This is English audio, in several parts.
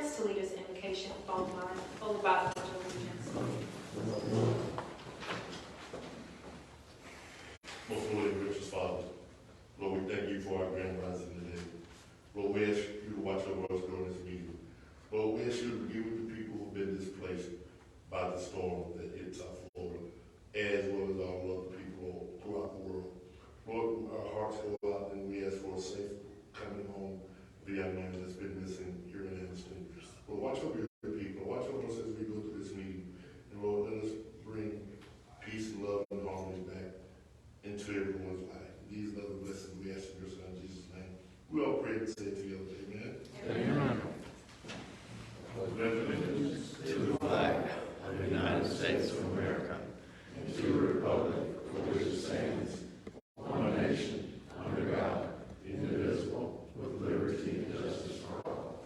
Prince to lead us in invocation, followed by the Pledge of Allegiance. Most holy and gracious Father, Lord, we thank you for our grand rising today. Lord, we ask you to watch over us during this meeting. Lord, we ask you to be with the people who've been displaced by the storm that hit South Florida, as well as all other people throughout the world. Lord, our hearts go out and we ask for a safe coming home of the young man that's been missing here in Anniston. Lord, watch over your people. Watch over us as we go through this meeting. And Lord, let us bring peace, love, and harmony back into everyone's life. These other blessings we ask in your Son, Jesus' name. We all pray and say it together. Amen. Amen. Allegiance to the flag of the United States of America and to the republic for which it stands, one nation, under God, indivisible, with liberty and justice for all.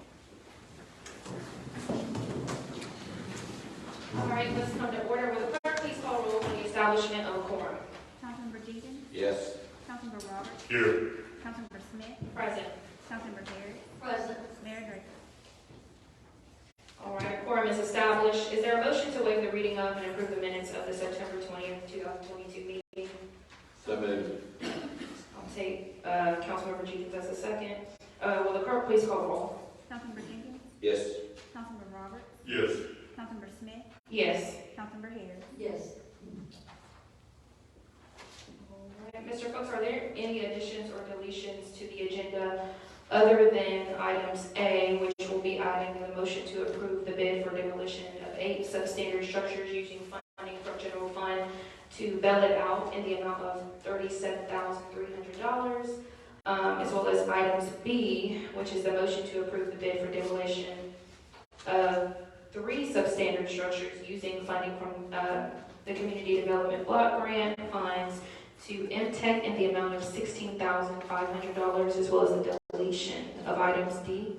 All right, let's come to order. Will the clerk please call roll on the establishment of a quorum? Councilmember Jenkins? Yes. Councilmember Roberts? Here. Councilmember Smith? Present. Councilmember Harris? Present. Mayor Draper? All right, a quorum is established. Is there a motion to waive the reading of and approve the minutes of the September 20th, 2022 meeting? So moved. I'll take Councilmember Jenkins as a second. Will the clerk please call roll? Councilmember Jenkins? Yes. Councilmember Roberts? Yes. Councilmember Smith? Yes. Councilmember Harris? Yes. All right, Mr. Cox, are there any additions or deletions to the agenda other than items A, which will be adding the motion to approve the bid for demolition of 8 substandard structures using funding from general fund to bail it out in the amount of $37,300, as well as items B, which is the motion to approve the bid for demolition of 3 substandard structures using funding from the Community Development Block Grant funds to MTech in the amount of $16,500, as well as the deletion of items D.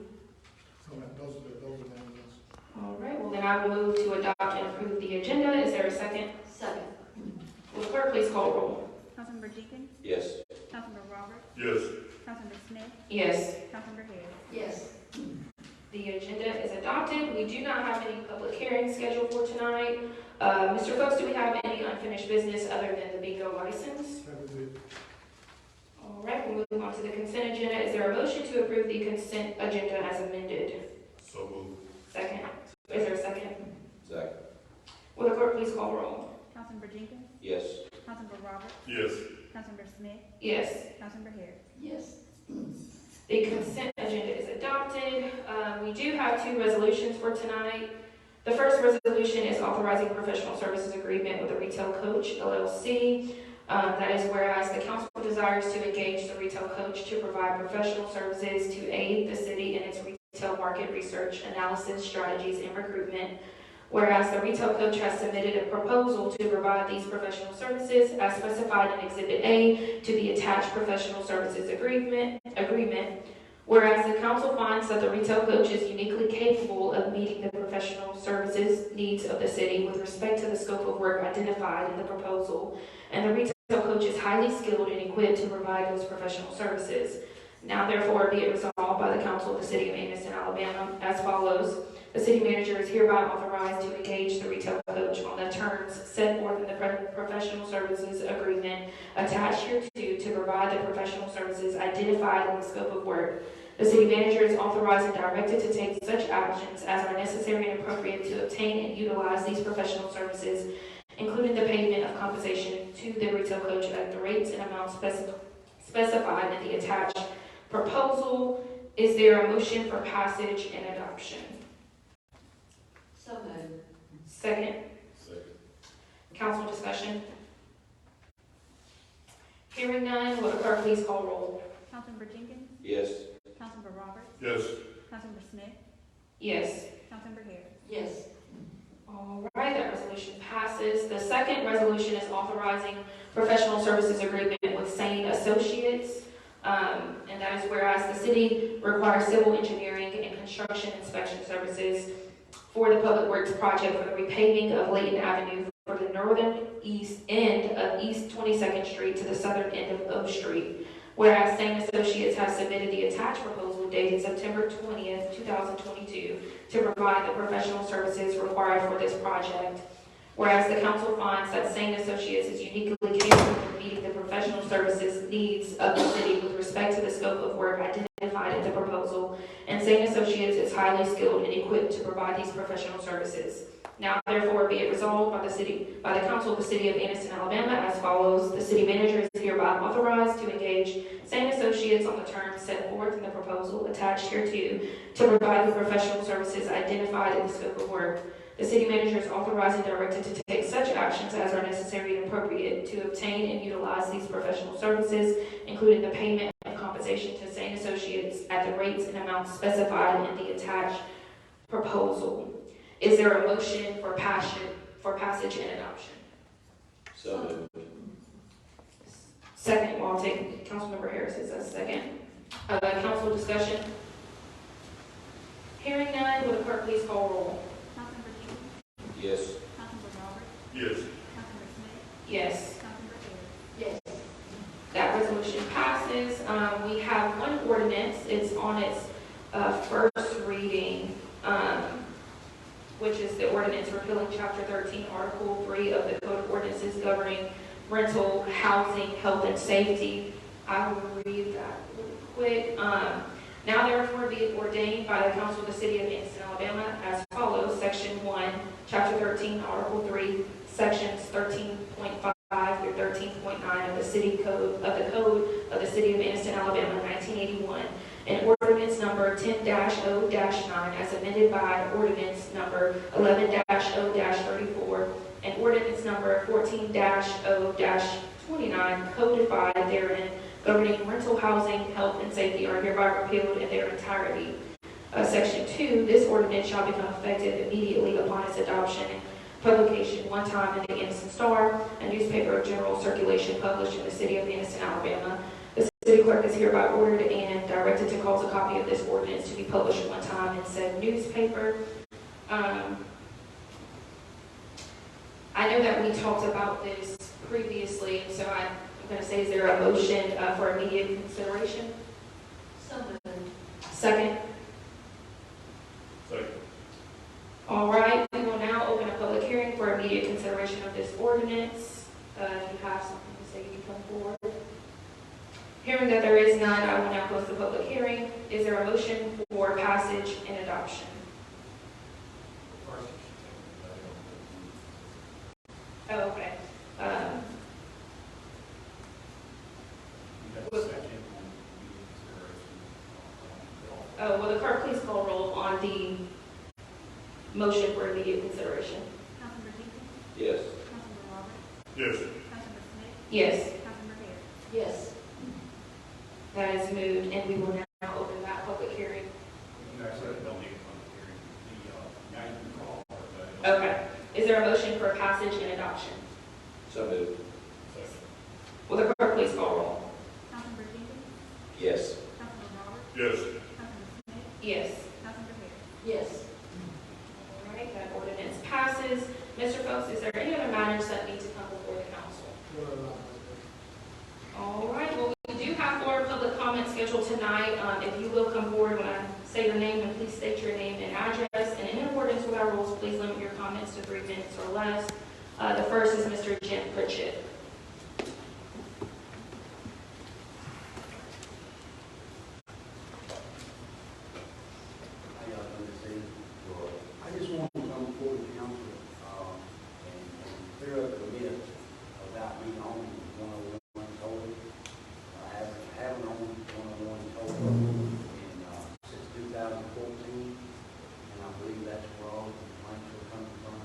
Those are the names. All right, well then I will move to adopt and approve the agenda. Is there a second? Second. Will the clerk please call roll? Councilmember Jenkins? Yes. Councilmember Roberts? Yes. Councilmember Smith? Yes. Councilmember Harris? Yes. The agenda is adopted. We do not have any public hearings scheduled for tonight. Mr. Folks, do we have any unfinished business other than the bingo license? All right, we'll move on to the consent agenda. Is there a motion to approve the consent agenda as amended? So moved. Second. Is there a second? Second. Will the clerk please call roll? Councilmember Jenkins? Yes. Councilmember Roberts? Yes. Councilmember Smith? Yes. Councilmember Harris? Yes. The consent agenda is adopted. We do have 2 resolutions for tonight. The first resolution is authorizing professional services agreement with the Retail Coach, LLC. That is whereas the council desires to engage the Retail Coach to provide professional services to aid the city in its retail market research, analysis, strategies, and recruitment. Whereas the Retail Coach has submitted a proposal to provide these professional services as specified in Exhibit A to the attached professional services agreement. Whereas the council finds that the Retail Coach is uniquely capable of meeting the professional services needs of the city with respect to the scope of work identified in the proposal, and the Retail Coach is highly skilled and equipped to provide those professional services. Now therefore be it resolved by the council of the city of Anniston, Alabama as follows. The city manager is hereby authorized to engage the Retail Coach on the terms set forth in the professional services agreement attached hereto to provide the professional services identified in the scope of work. The city manager is authorized and directed to take such actions as are necessary and appropriate to obtain and utilize these professional services, including the payment of compensation to the Retail Coach at the rates and amounts specified in the attached proposal. Is there a motion for passage and adoption? So moved. Second. Second. Council discussion? Hearing none, will the clerk please call roll? Councilmember Jenkins? Yes. Councilmember Roberts? Yes. Councilmember Smith? Yes. Councilmember Harris? Yes. All right, that resolution passes. The second resolution is authorizing professional services agreement with Sane Associates. And that is whereas the city requires civil engineering and construction inspection services for the Public Works project for the repaving of Layton Avenue for the northern east end of East 22nd Street to the southern end of O Street. Whereas Same Associates has submitted the attached proposal dated September 20th, 2022 to provide the professional services required for this project. Whereas the council finds that Same Associates is uniquely capable of meeting the professional services needs of the city with respect to the scope of work identified in the proposal, and Same Associates is highly skilled and equipped to provide these professional services. Now therefore be it resolved by the council of the city of Anniston, Alabama as follows. The city manager is hereby authorized to engage Same Associates on the terms set forth in the proposal attached hereto to provide the professional services identified in the scope of work. The city manager is authorized and directed to take such actions as are necessary and appropriate to obtain and utilize these professional services, including the payment of compensation to Same Associates at the rates and amounts specified in the attached proposal. Is there a motion for passage and adoption? So moved. Second, well, I'll take Councilmember Harris as a second. Council discussion? Hearing none, will the clerk please call roll? Councilmember Jenkins, Yes. Councilmember Roberts, Yes. Councilmember Smith, Yes. Councilmember Harris. Yes. That resolution passes. We have one ordinance. It's on its first reading, which is the ordinance repealing Chapter 13, Article 3 of the Code of Ordinances governing rental, housing, health, and safety. I will read that really quick. Now therefore be it ordained by the Council of the City of Anniston, Alabama as follows. Section 1, Chapter 13, Article 3, Sections 13.5 through 13.9 of the City Code of the City of Anniston, Alabama, 1981, and ordinance number 10-0-9 as amended by ordinance number 11-0-34 and ordinance number 14-0-29 codified therein governing rental housing, health, and safety are hereby repealed in their entirety. Section 2, this ordinance shall become effective immediately upon its adoption and publication one time in the Anniston Star, a newspaper of general circulation published in the city of Anniston, Alabama. The city clerk is hereby ordered and directed to cause a copy of this ordinance to be published one time in said newspaper. I know that we talked about this previously, and so I'm going to say, is there a motion for immediate consideration? So moved. Second? Second. All right, we will now open a public hearing for immediate consideration of this ordinance. If you have something to say, you can come forward. Hearing that there is none, I will now close the public hearing. Is there a motion for passage and adoption? Oh, okay. Will the clerk please call roll on the motion for immediate consideration? Councilmember Jenkins, Yes. Councilmember Roberts, Yes. Councilmember Smith, Yes, Councilmember Harris. Yes. that is moved, and we will now open that public hearing. You actually don't need a public hearing. Now you can call for it. Okay. Is there a motion for passage and adoption? So moved. Will the clerk please call roll? Councilmember Jenkins, Yes. Councilmember Roberts, Yes. Councilmember Smith, Yes. Councilmember Harris. Yes. All right, that ordinance passes. Mr. Phelps, is there any other matters that need to come before the council? All right, well, we do have more public comment scheduled tonight. If you will come forward when I say your name, and please state your name and address. And in accordance with our rules, please limit your comments to 3 minutes or less. The first is Mr. Demetric. How y'all doing this evening? I just want to come before the council and clear up the myth about me owning one-on-one total. I haven't owned one-on-one total since 2014, and I believe that's where all the complaints are coming from.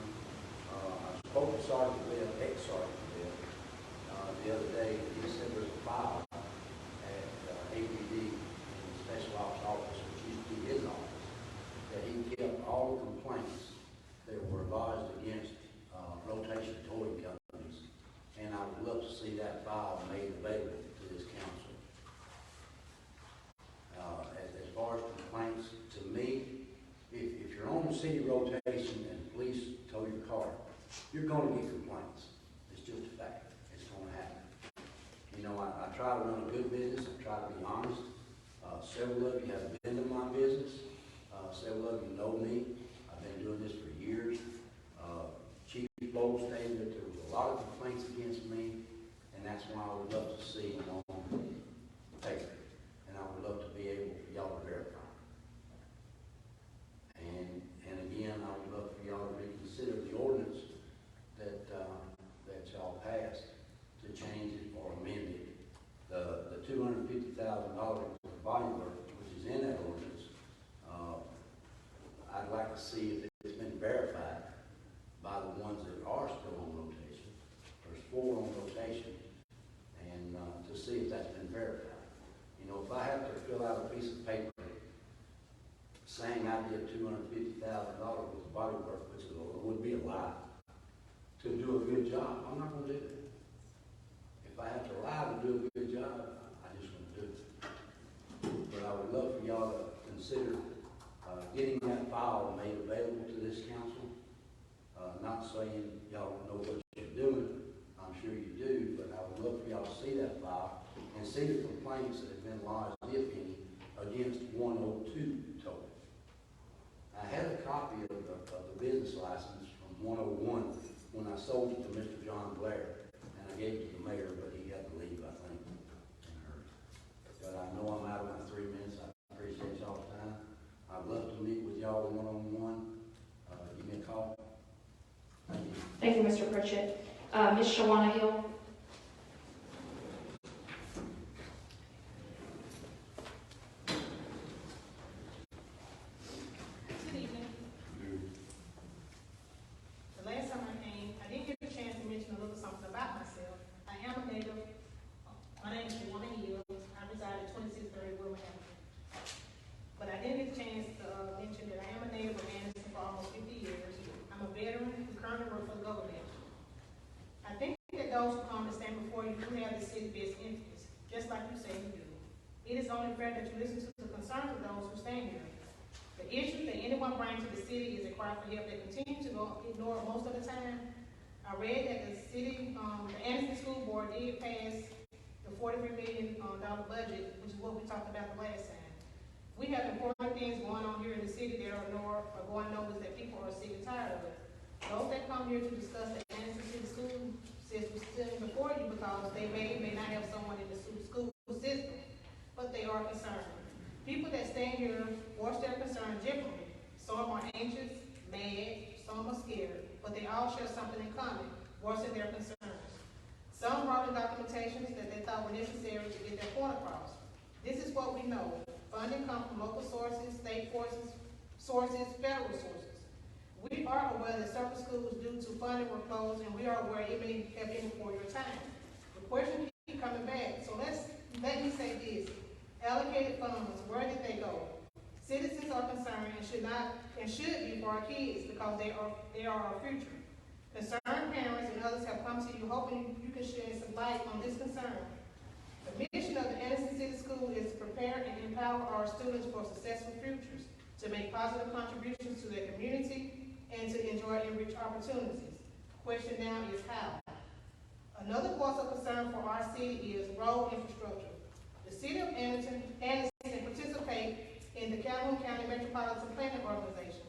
I spoke to Sergeant Bill, ex-Sergeant Bill, the other day. He said there's a file at APD in the Special Ops Office, which used to be his office, that he kept all the complaints that were lodged against rotation towing companies, and I would love to see that file made available to this council. As far as complaints, to me, if you're on city rotation and police tow your car, you're going to get complaints. It's just a fact. It's going to happen. You know, I try to run a good business, I try to be honest. Several of you have been to my business. Several of you know me. I've been doing this for years. Chief Lowe stated that there was a lot of complaints against me, and that's why I would love to see them on paper. And I would love to be able for y'all to verify. And again, I would love for y'all to reconsider the ordinance that y'all passed to change it or amend it. The $250,000 for body work, which is in that ordinance, I'd like to see if it's been verified by the ones that are still on rotation. There's 4 on rotation, and to see if that's been verified. You know, if I have to fill out a piece of paper saying I did $250,000 worth of body work, which would be a lie, to do a good job, I'm not going to do that. If I have to lie to do a good job, I just want to do it. But I would love for y'all to consider getting that file made available to this council. Not saying y'all don't know what you're doing, I'm sure you do, but I would love for y'all to see that file and see the complaints that have been lodged, if any, against 102 total. I had a copy of the business license from 101 when I sold it to Mr. John Blair, and I gave it to the mayor, but he had to leave, I think, in a hurry. But I know I'm out of my 3 minutes. I appreciate y'all's time. I'd love to meet with y'all one-on-one. Give me a call. Thank you. Thank you, Mr. Pritchett. Ms. Shawana Hill. Good evening. The last time I came, I did get a chance to mention a little something about myself. I am a native. My name is Shawana Hill. I reside at 2630 Wilmer Avenue. But I didn't get a chance to mention that I am a native of Anniston for almost 50 years. I'm a veteran who currently works for the government. I think that those who come to stand before you do have the city's best interests, just like you say you do. It is only fair that you listen to the concerns of those who stand here. The issues that anyone brings to the city is a cry for help that continue to go ignored most of the time. I read that the city, the Anniston School Board did pass the $43 million budget, which is what we talked about the last time. We have important things going on here in the city that are ignored or going unnoticed that people are sick and tired of. Those that come here to discuss the Anniston City School system still before you because they may not have someone in the school system, but they are concerned. People that stand here voice their concerns differently. Some are anxious, mad, some are scared, but they all share something in common, voicing their concerns. Some brought in documentations that they thought were necessary to get their point across. This is what we know. Funding comes from local sources, state sources, federal sources. We are aware that certain schools due to funding were closed, and we are aware it may have been before your time. The question keeps coming back, so let me say this. Allocated funds, where did they go? Citizens are concerned and should be for our kids because they are our future. Concerned parents and others have come to you hoping you can shed some light on this concern. The mission of the Anniston City School is to prepare and empower our students for successful futures, to make positive contributions to their community, and to enjoy enriched opportunities. The question now is how? Another cause of concern for our city is road infrastructure. The city of Anniston participates in the Calhoun County Metropolitan Planning Organization.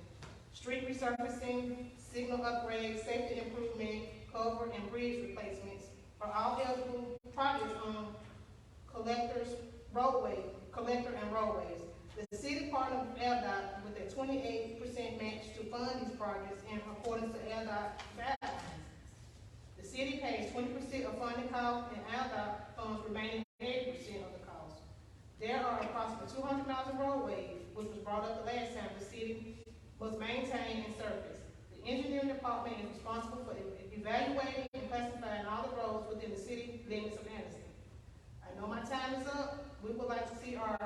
Street resurfacing, signal upgrades, safety improvement, cover and bridge replacements are all eligible projects on collector and roadways. The city partnered with at.PM with a 28% match to fund these projects in accordance to at.PM guidelines. The city pays 20% of funding costs and at.PM funds remaining 80% of the cost. There are approximately 200 miles of roadways, which was brought up the last time the city must maintain and surface. The engineering department is responsible for evaluating and classifying all the roads within the city limits of Anniston. I know my time is up. We would like to see our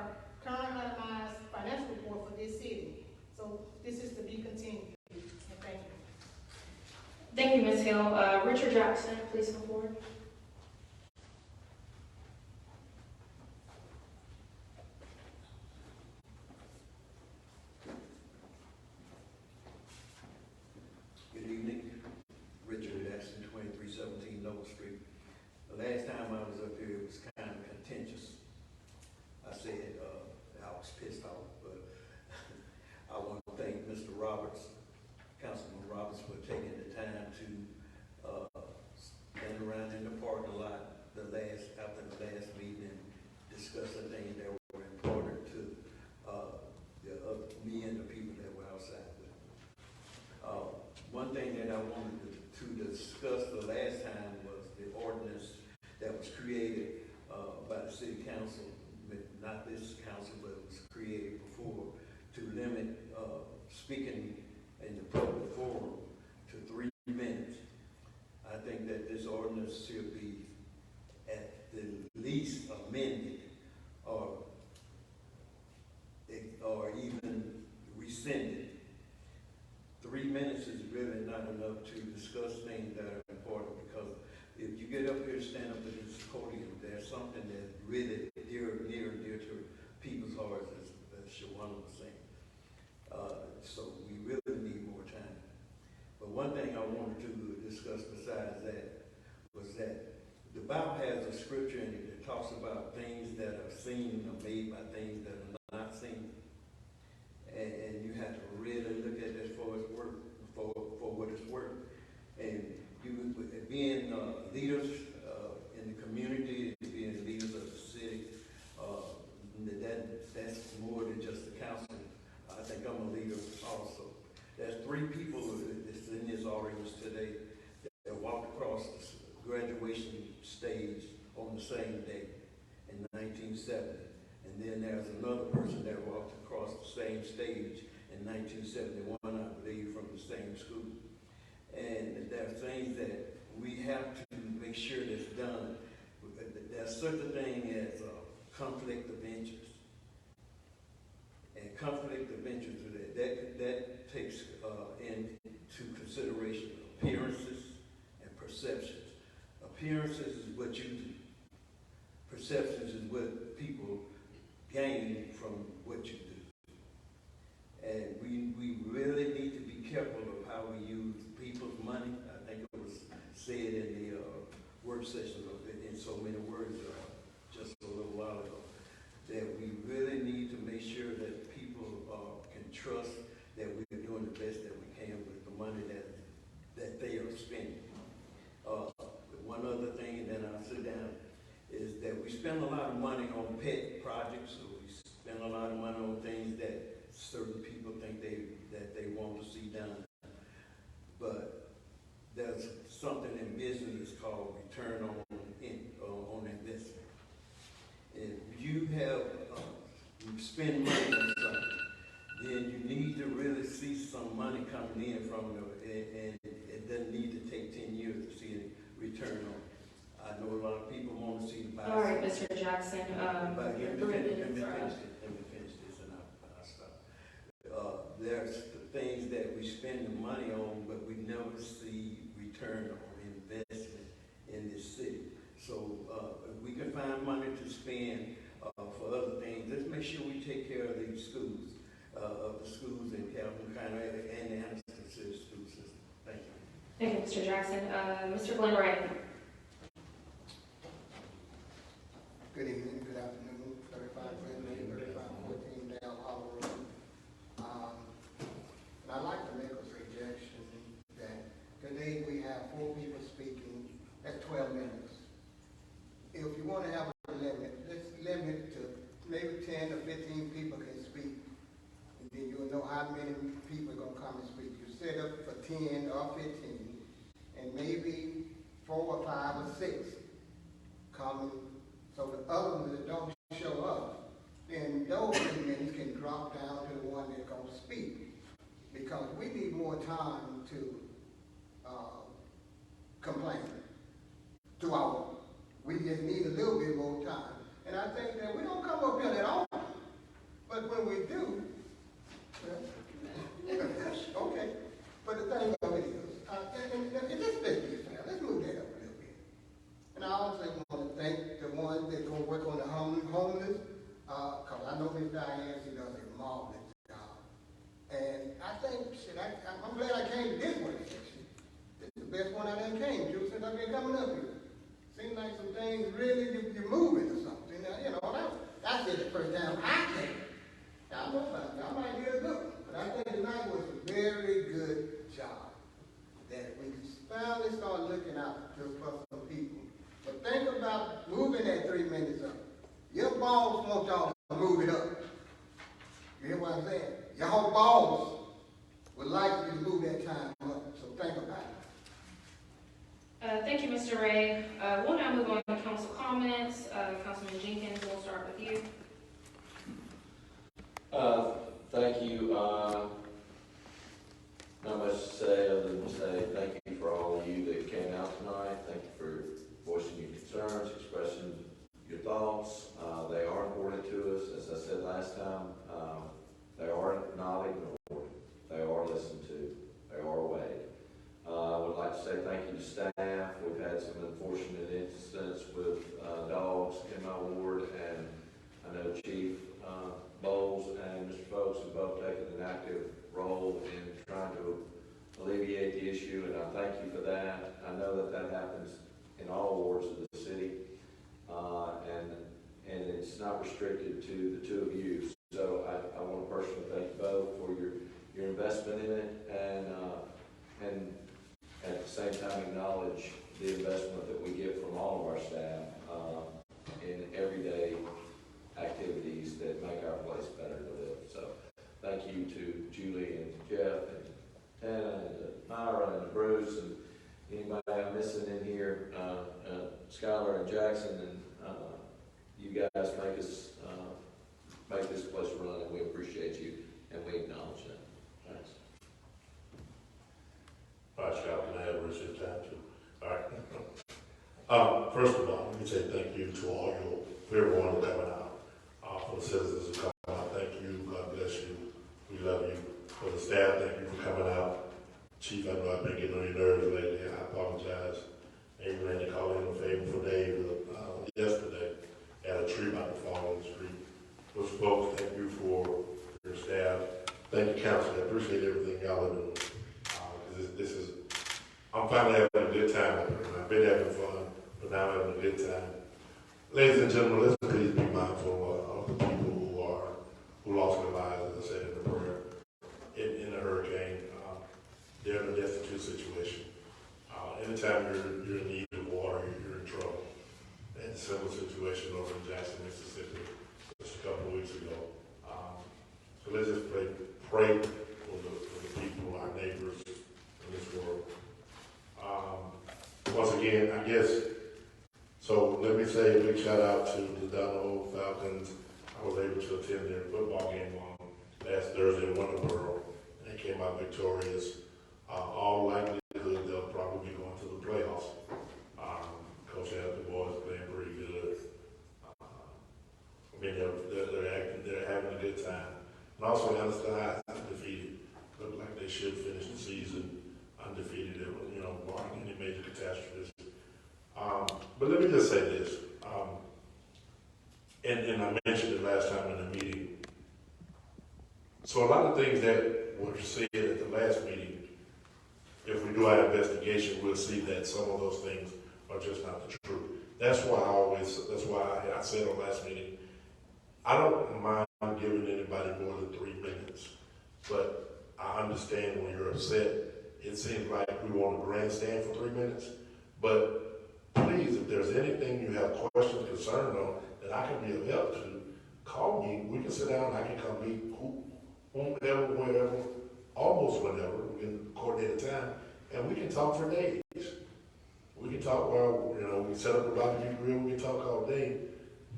current itemized financial report for this city. So this is to be continued. And thank you. Thank you, Ms. Hill. Richard Jackson, please come forward. Good evening. Richard Jackson, 2317 Noble Street. The last time I was up here, it was Roberts, Councilman Roberts, for taking the time to stand around in the parking lot after the last meeting and discuss the things that were important to me and the people that were outside with me. One thing that I wanted to discuss the last time was the ordinance that was created by the city council, not this council, but it was created before, to limit speaking in the public forum to 3 minutes. I think that this ordinance should be at the least amended or even rescinded. 3 minutes is really not enough to discuss things that are important, because if you get up here and stand up at this podium, there's something that's really near and dear to people's hearts, as Shawana was saying. So we really need more time. But one thing I wanted to discuss besides that was that the Bible has a scripture in it that talks about things that are seen or made by things that are not seen. And you have to really look at it for its work, for what it's worth. And you being leaders in the community, being leaders of the city, that's more than just the council. I think I'm a leader also. There's 3 people that's in this audience today that walked across the graduation stage on the same day in 1970. And then there's another person that walked across the same stage in 1971, I believe, from the same school. And there are things that we have to make sure that's done. There's such a thing as conflict of interest. And conflict of interest, that takes into consideration appearances and perceptions. Appearances is what you do. Perceptions is what people gain from what you do. And we really need to be careful of how we use people's money. I think it was said in the work session in so many words just a little while ago, that we really need to make sure that people can trust that we're doing the best that we can with the money that they are spending. One other thing, and then I'll sit down, is that we spend a lot of money on pet projects, so we spend a lot of money on things that certain people think that they want to see done. But there's something in business called return on investment. If you have you spend money on something, then you need to really see some money coming in from it, and it doesn't need to take 10 years to see any return on it. I know a lot of people want to see the All right, Mr. Jackson, but your let 3 me minutes are up. finish this and I'll stop. There's the things that we spend the money on, but we never see return on investment in this city. So if we can find money to spend for other things, let's make sure we take care of these schools, of the schools in Calhoun County and the Anniston City school system. Thank you. Thank you, Mr. Jackson. Mr. Glenn Ray. Good evening, good afternoon, 3514 Dale Hollow Road. And I'd like to make a suggestion that today we have 4 people speaking, that's 12 minutes. If you want to have a limit, let's limit to maybe 10 or 15 people can speak. And then you'll know how many people are going to come and speak. You set up for 10 or 15, and maybe 4 or 5 or 6 come. So the other ones that don't show up, then those 2 minutes can drop down to the one that's going to speak. Because we need more time to complain to our. We just need a little bit more time. And I think that we don't come up here that often. But when we do, well, okay. But the thing of it is, let's be fair. Let's move that up a little bit. And I also want to thank the ones that go work on the homeless, because I know Miss Diane, she does a marvelous job. And I think, I'm glad I came to this one section. It's the best one I done came to since I've been coming up here. Seems like some things really, you're moving or something. You know, that's it the first time I came. Now, I know about it. I might get a look. But I think tonight was a very good job, that we finally start looking out just for some people. But think about moving that 3 minutes up. Your boss want y'all to move it up. You hear what I'm saying? Y'all boss would like you to move that time up, so think about it. Thank you, Mr. Ray. We'll now move on to council comments. Councilman Jenkins, we'll start with you. Thank you. Not much to say other than to say thank you for all of you that came out tonight. Thank you for voicing your concerns, expressing your thoughts. They are important to us. As I said last time, they are not ignored. They are listened to. They are weighed. I would like to say thank you to staff. We've had some unfortunate incidents with dogs in my ward, and I know Chief Bowles and Mr. Folks have both taken an active role in trying to alleviate the issue, and I thank you for that. I know that that happens in all wards of the city, and it's not restricted to the two of you. So I want to personally thank you both for your investment in it, and at the same time acknowledge the investment that we get from all of our staff in everyday activities that make our place better to live. So thank you to Julie and Jeff and Tana and Myra and Bruce and anybody I'm missing in here, Skylar and Jackson, and you guys make us make this place run, and we appreciate you and we acknowledge that. Thanks. All right, Scott, can I have Richard's time too? All right. First of all, let me say thank you to everyone who's coming out. For the citizens who come out, thank you. God bless you. We love you. For the staff, thank you for coming out. Chief, I know I've been getting on your nerves lately. I apologize. Amy ran to call in a favor for Dave yesterday. Had a tree about to fall on the street. Those folks, thank you for your staff. Thank you, council. I appreciate everything y'all are doing. I'm finally having a good time. I've been having fun, but now I'm having a good time. Ladies and gentlemen, let's please be mindful of the people who lost their lives, as I said in the prayer, in the hurricane. They're in a destitute situation. Anytime you're in need of water, you're in trouble. And a similar situation over in Jackson, Mississippi, just a couple of weeks ago. So let's just pray for the people, our neighbors in this world. Once again, I guess, so let me say a big shout out to the Donald Falcons. I was able to attend their football game last Thursday in Winterboro, and they came out victorious. All likelihood they'll probably be going to the playoffs. Coach has the boys playing pretty good. I mean, they're having a good time. And also, Anniston is undefeated. Look like they should finish the season undefeated, barring any major catastrophes. But let me just say this, and I mentioned it last time in the meeting. So a lot of things that were said at the last meeting, if we do our investigation, we'll see that some of those things are just not the truth. That's why I said on last meeting, I don't mind giving anybody more than 3 minutes, but I understand when you're upset. It seems like we want to grandstand for 3 minutes, but please, if there's anything you have questions, concern on, that I can be of help to, call me. We can sit down, I can come meet whomever, wherever, almost whenever. We can coordinate a time, and we can talk for days. We can talk we can set up a barbecue grill, we can talk all day.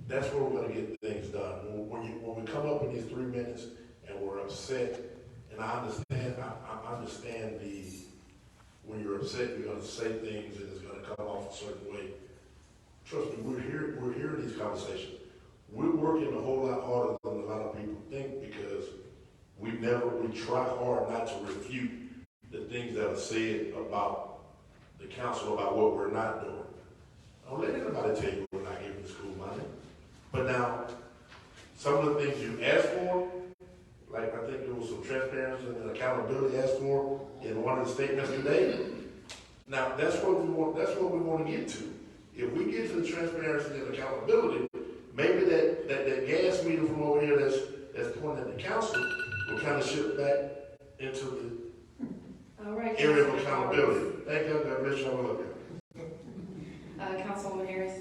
That's where we're going to get things done. When we come up in these 3 minutes and we're upset, and I understand when you're upset, you're going to say things and it's going to come off a certain way. Trust me, we're hearing these conversations. We're working a whole lot harder than a lot of people think, because we try hard not to refute the things that are said about the council, about what we're not doing. Don't let anybody tell you we're not giving the school money. But now, some of the things you asked for, like I think there was some transparency and accountability asked for in one of the statements today. Now that's what we want to get to. If we get to the transparency and accountability, maybe that gas meter from over here that's pointing at the council will kind of shift back into All right. the area of Councilman accountability. Thank you, God bless you, have a look at it. Councilwoman Harris.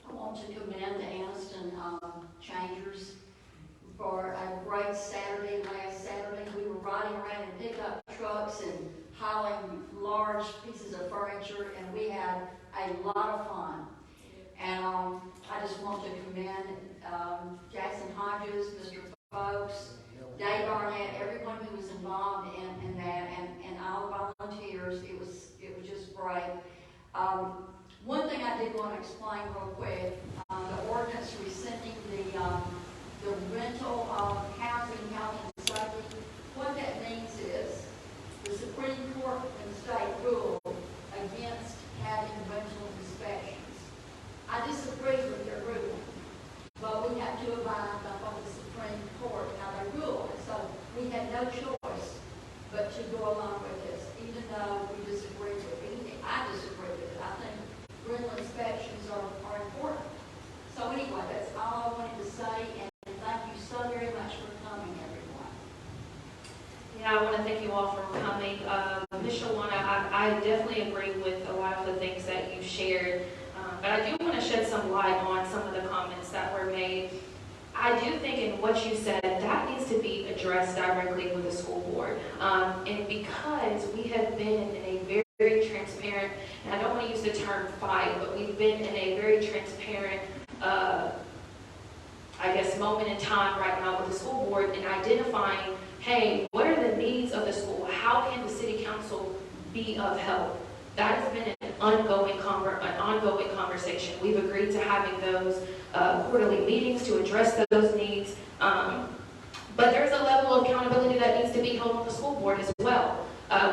I want to commend the Anniston Changers for a great Saturday. Last Saturday, we were riding around in pickup trucks and hauling large pieces of furniture, and we had a lot of fun. And I just want to commend Jackson Hodges, Mr. Folks, Dave Barnett, everyone who was involved in that, and all the volunteers. It was just great. One thing I did want to explain real quick, the ordinance rescinding the rental housing, health and safety, what that means is the Supreme Court and state ruled against having rental inspections. I disagree with their ruling, but we have to abide by what the Supreme Court, how they rule. So we had no choice but to go along with this, even though we disagree with it. I disagree with it. I think rental inspections are important. So anyway, that's all I wanted to say, and thank you so very much for coming, everyone. Yeah, I want to thank you all for coming. Ms. Shawana, I definitely agree with a lot of the things that you shared, but I do want to shed some light on some of the comments that were made. I do think in what you said, that needs to be addressed directly with the school board. And because we have been in a very, very transparent, and I don't want to use the term fight, but we've been in a very transparent, I guess, moment in time right now with the school board in identifying, hey, what are the needs of the school? How can the city council be of help? That has been an ongoing conversation. We've agreed to having those quarterly meetings to address those needs. But there's a level of accountability that needs to be held on the school board as well.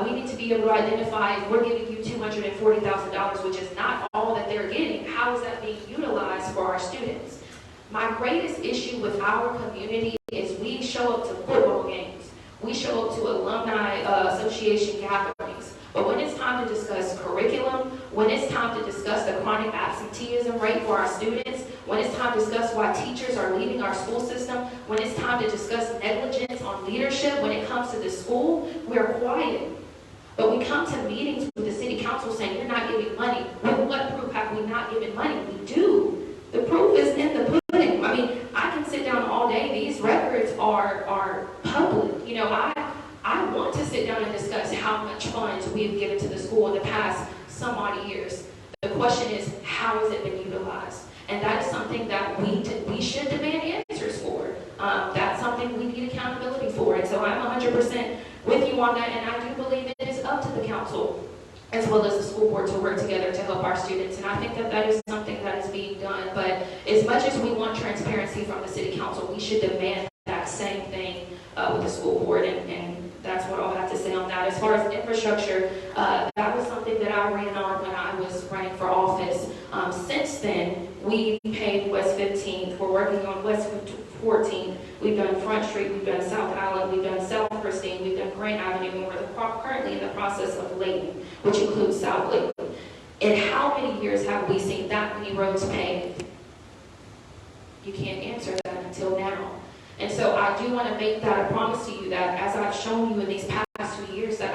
We need to be able to identify, if we're giving you $240,000, which is not all that they're getting, how is that being utilized for our students? My greatest issue with our community is we show up to football games. We show up to alumni association gatherings. But when it's time to discuss curriculum, when it's time to discuss the chronic absenteeism rate for our students, when it's time to discuss why teachers are leaving our school system, when it's time to discuss negligence on leadership when it comes to the school, we're quiet. But we come to meetings with the city council saying, you're not giving money. With what proof have we not given money? We do. The proof is in the pudding. I mean, I can sit down all day. These records are public. You know, I want to sit down and discuss how much funds we've given to the school in the past some odd years. The question is, how has it been utilized? And that is something that we should demand answers for. That's something we need accountability for. And so I'm 100% with you on that, and I do believe it is up to the council as well as the school board to work together to help our students. And I think that that is something that is being done. But as much as we want transparency from the city council, we should demand that same thing with the school board, and that's what I'll have to say on that. As far as infrastructure, that was something that I ran on when I was running for office. Since then, we paved West 15th. We're working on West 14th. We've done Front Street. We've done South Island. We've done South Christine. We've done Grant Avenue. And we're currently in the process of Layton, which includes South Lakewood. And how many years have we seen that many roads paved? You can't answer that until now. And so I do want to make that a promise to you that as I've shown you in these past 2 years that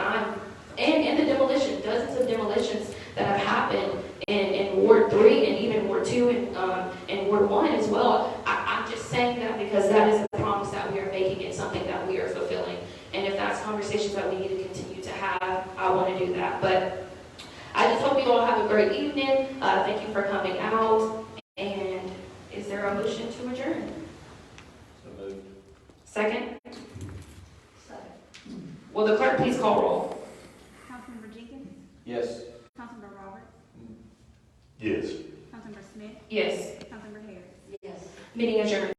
and the demolition, dozens of demolitions that have happened in Ward 3 and even Ward 2 and Ward 1 as well. I'm just saying that because that is a promise that we are making and something that we are fulfilling. And if that's conversations that we need to continue to have, I want to do that. But I just hope you all have a great evening. Thank you for coming out. And is there a motion to adjourn? So moved. Second? Second. Will the clerk please call roll? Councilmember Jenkins, Yes. Councilmember Roberts, Yes. Councilmember Smith, Yes. Councilmember Harris. Yes. Meeting adjourned.